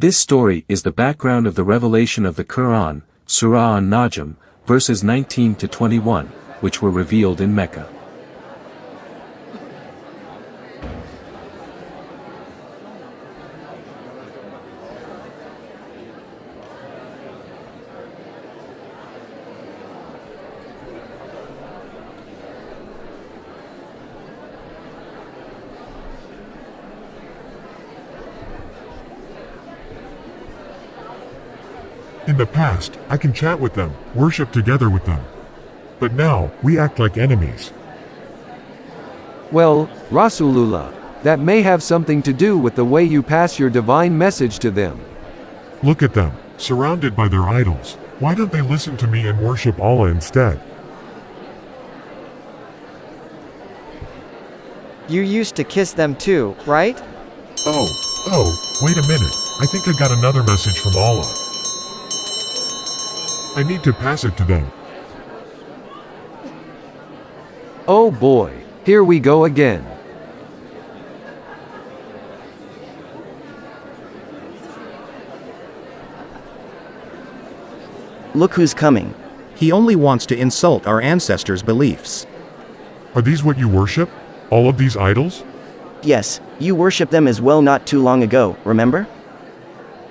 This story is the background of the revelation of the Quran, Surah An-Najm, verses 19 to 21, which were revealed in Mecca. In the past, I can chat with them, worship together with them. But now, we act like enemies. Well, Rasulullah, that may have something to do with the way you pass your divine message to them. Look at them, surrounded by their idols. Why don't they listen to me and worship Allah instead? You used to kiss them too, right? Oh, wait a minute. I think I got another message from Allah. I need to pass it to them. Oh boy, here we go again. Look who's coming. He only wants to insult our ancestors' beliefs. Are these what you worship? All of these idols? Yes, you worship them as well not too long ago, remember?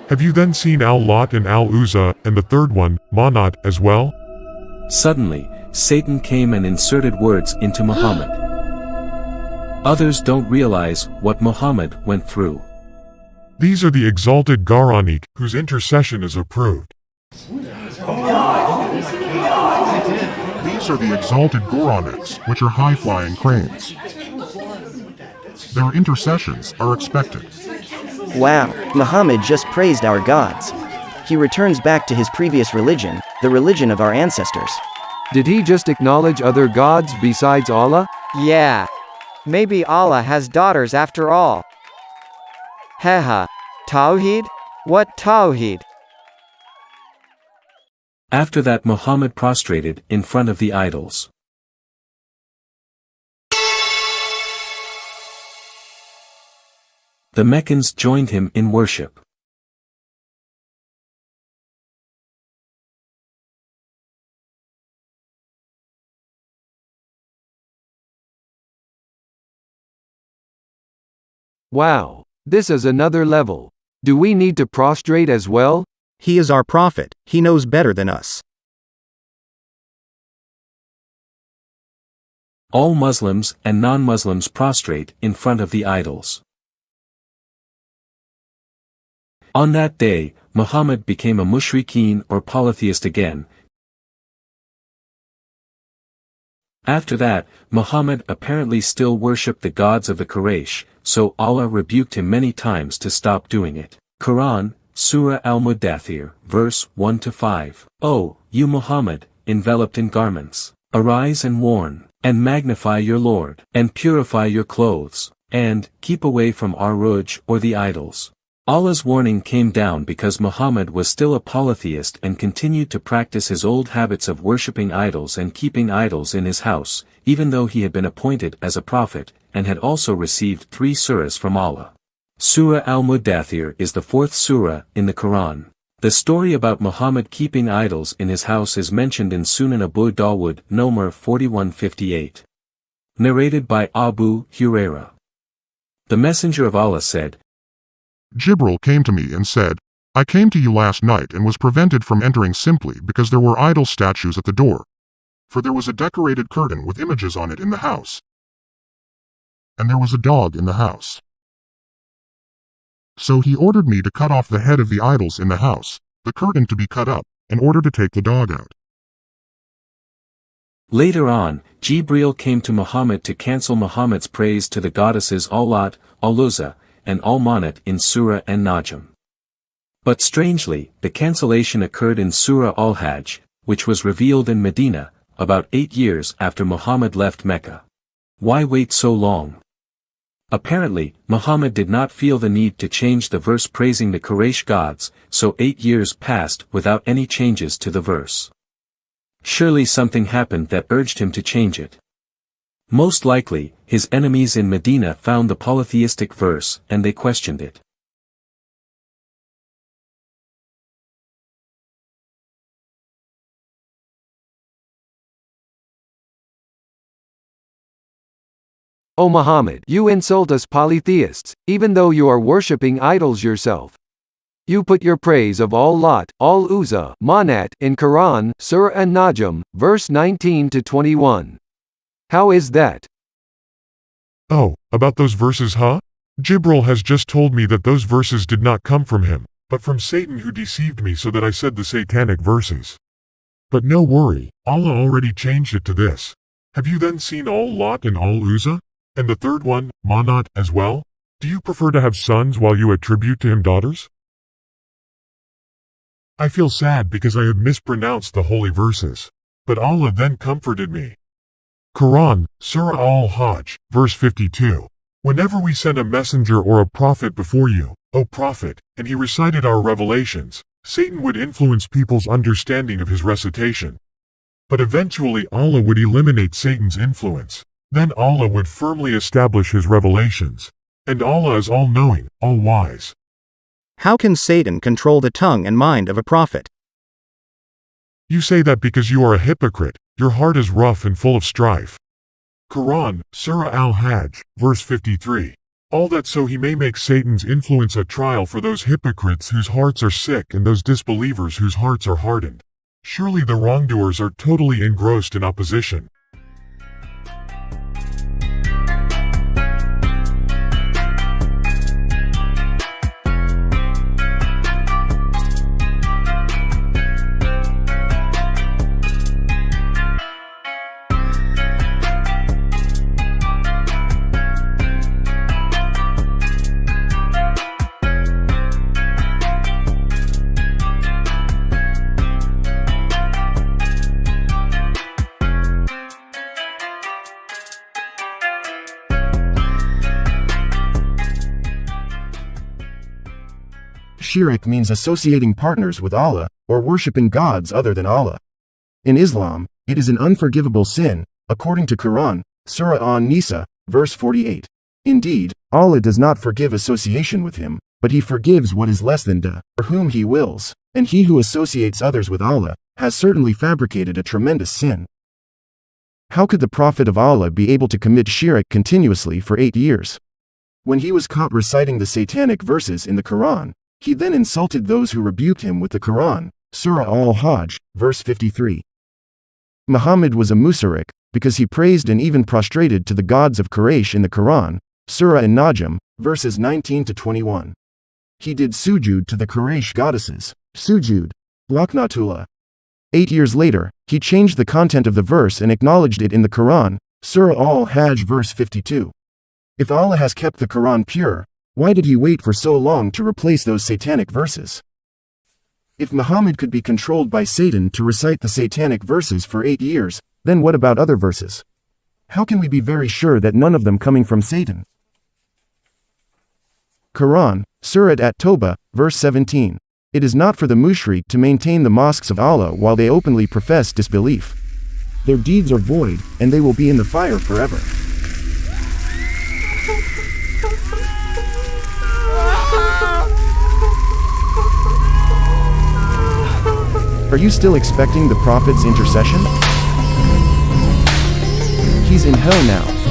Have you then seen Al-Lat and Al-Uzza, and the third one, Manat, as well? Suddenly, Satan came and inserted words into Muhammad. Others don't realize what Muhammad went through. These are the exalted Quranic, whose intercession is approved. These are the exalted Quranics, which are high-flying cranes. Their intercessions are expected. Wow, Muhammad just praised our gods. He returns back to his previous religion, the religion of our ancestors. Did he just acknowledge other gods besides Allah? Yeah. Maybe Allah has daughters after all. Haha. Tawheed? What Tawheed? After that, Muhammad prostrated in front of the idols. The Meccans joined him in worship. Wow, this is another level. Do we need to prostrate as well? He is our prophet, he knows better than us. All Muslims and non-Muslims prostrate in front of the idols. On that day, Muhammad became a mushrikeen or polytheist again. After that, Muhammad apparently still worshipped the gods of the Quraysh, so Allah rebuked him many times to stop doing it. Quran, Surah Al-Mudaththir, verse 1-5. O, you Muhammad, enveloped in garments, arise and warn, and magnify your Lord, and purify your clothes, and keep away from Aruj or the idols. Allah's warning came down because Muhammad was still a polytheist and continued to practice his old habits of worshipping idols and keeping idols in his house, even though he had been appointed as a prophet, and had also received 3 surahs from Allah. Surah Al-Mudaththir is the 4th surah in the Quran. The story about Muhammad keeping idols in his house is mentioned in Sunan Abu Dawud, Nomar 4158. Narrated by Abu Hurairah. The Messenger of Allah said, Jibril came to me and said, I came to you last night and was prevented from entering simply because there were idol statues at the door. For there was a decorated curtain with images on it in the house. And there was a dog in the house. So he ordered me to cut off the head of the idols in the house, the curtain to be cut up, in order to take the dog out. Later on, Jibril came to Muhammad to cancel Muhammad's praise to the goddesses Al-Lat, Al-Uzza, and Al-Manat in Surah An-Najm. But strangely, the cancellation occurred in Surah Al-Hajj, which was revealed in Medina, about 8 years after Muhammad left Mecca. Why wait so long? Apparently, Muhammad did not feel the need to change the verse praising the Quraysh gods, so 8 years passed without any changes to the verse. Surely something happened that urged him to change it. Most likely, his enemies in Medina found the polytheistic verse and they questioned it. O Muhammad, you insult us polytheists, even though you are worshipping idols yourself. You put your praise of Al-Lat, Al-Uzza, Manat in Quran, Surah An-Najm, verse 19 to 21. How is that? Oh, about those verses, huh? Jibril has just told me that those verses did not come from him, but from Satan, who deceived me so that I said the satanic verses. But no worry, Allah already changed it to this. Have you then seen Al-Lat and Al-Uzza? And the third one, Manat, as well? Do you prefer to have sons while you attribute to him daughters? I feel sad because I have mispronounced the holy verses. But Allah then comforted me. Quran, Surah Al-Hajj, verse 52. Whenever we send a messenger or a prophet before you, O Prophet, and he recited our revelations, Satan would influence people's understanding of his recitation. But eventually Allah would eliminate Satan's influence. Then Allah would firmly establish his revelations. And Allah is all-knowing, all-wise. How can Satan control the tongue and mind of a prophet? You say that because you are a hypocrite, your heart is rough and full of strife. Quran, Surah Al-Hajj, verse 53. All that so he may make Satan's influence a trial for those hypocrites whose hearts are sick and those disbelievers whose hearts are hardened. Surely the wrongdoers are totally engrossed in opposition. Shirk means associating partners with Allah, or worshipping gods other than Allah. In Islam, it is an unforgivable sin, according to Quran, Surah An-Nisa, verse 48. Indeed, Allah does not forgive association with him, but he forgives what is less than da, for whom he wills, and he who associates others with Allah, has certainly fabricated a tremendous sin. How could the Prophet of Allah be able to commit shirk continuously for 8 years? When he was caught reciting the satanic verses in the Quran, he then insulted those who rebuked him with the Quran, Surah Al-Hajj, verse 53. Muhammad was a mushrik, because he praised and even prostrated to the gods of Quraysh in the Quran, Surah An-Najm, verses 19 to 21. He did sujud to the Quraysh goddesses, sujud, laknatullah. 8 years later, he changed the content of the verse and acknowledged it in the Quran, Surah Al-Hajj, verse 52. If Allah has kept the Quran pure, why did he wait for so long to replace those satanic verses? If Muhammad could be controlled by Satan to recite the satanic verses for 8 years, then what about other verses? How can we be very sure that none of them coming from Satan? Quran, Surah At-Tawbah, verse 17. It is not for the mushrik to maintain the mosques of Allah while they openly profess disbelief. Their deeds are void, and they will be in the fire forever. Are you still expecting the Prophet's intercession? He's in hell now.